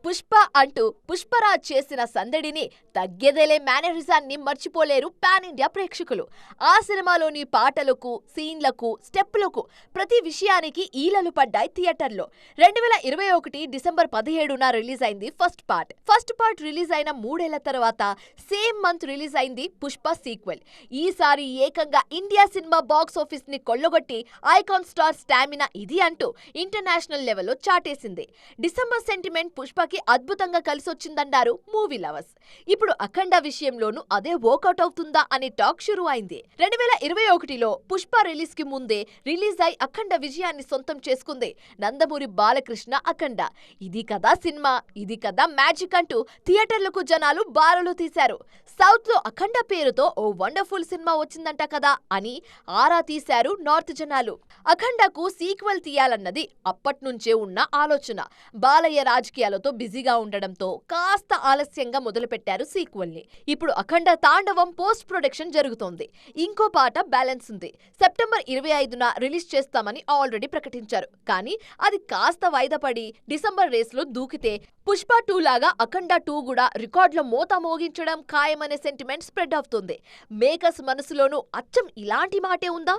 పుష్ప అంటూ పుష్పరాజ్ చేసిన సందడిని తగ్గేదేలే మేనరిజాన్ని మర్చిపోలేరు పాన్ ఇండియా ప్రేక్షకులు. ఆ సినిమాలోని పాటలకు, సీన్లకు, స్టెప్పులకు ప్రతి విషయానికి ఈలలు పడ్డాయి థియేటర్లో. 2021 డిసెంబర్ 17న రిలీజ్ అయింది ఫస్ట్ పార్ట్ రిలీజ్ అయిన 3 ఏళ్ల తర్వాత సేమ్ మంత్ రిలీజ్ అయింది పుష్ప సీక్వెల్. ఈసారి ఏకంగా ఇండియా సినిమా బాక్స్ ఆఫీస్ ని కొల్లగొట్టి ఐకాన్ స్టార్ స్టామినా ఇది అంటూ ఇంటర్నేషనల్ లెవెల్లో చాటేసింది. డిసెంబర్ సెంటిమెంట్ పుష్పకి అద్భుతంగా కలిసొచ్చిందన్నారు మూవీ లవర్స్. ఇప్పుడు అఖండ విషయంలోనూ అదే వర్కౌట్ అవుతుందా అనే టాక్ షురూ అయింది. 2021లో పుష్ప రిలీజ్ కి ముందే రిలీజ్ అయి అఖండ విజయాన్ని సొంతం చేసుకుంది నందమూరి బాలకృష్ణ అఖండ. ఇది కదా సినిమా, ఇది కదా మ్యాజిక్ అంటూ థియేటర్లకు జనాలు బారులు తీశారు. సౌత్ లో అఖండ పేరుతో ఓ వండర్ఫుల్ సినిమా వచ్చిందంట కదా అని ఆరా తీశారు నార్త్ జనాలు. అఖండకు సీక్వెల్ తీయాలన్నది అప్పట్నుంచే ఉన్న ఆలోచన. బాలయ్య రాజకీయాలతో బిజీగా ఉండడంతో కాస్త ఆలస్యంగా మొదలుపెట్టారు సీక్వెల్ ని. ఇప్పుడు అఖండ తాండవం పోస్ట్ ప్రొడక్షన్ జరుగుతోంది. ఇంకో పాట బ్యాలెన్స్ ఉంది. సెప్టెంబర్ 25న రిలీజ్ చేస్తామని ఆల్రెడీ ప్రకటించారు. కానీ అది కాస్త వాయిదా పడి డిసెంబర్ రేస్ లో దూకితే పుష్ప 2 లాగా అఖండ 2 కూడా రికార్డులో మోత మోగించడం ఖాయమనే సెంటిమెంట్ స్ప్రెడ్ అవుతుంది. మేకర్స్ మనసులోనూ అచ్చం ఇలాంటి మాటే ఉందా?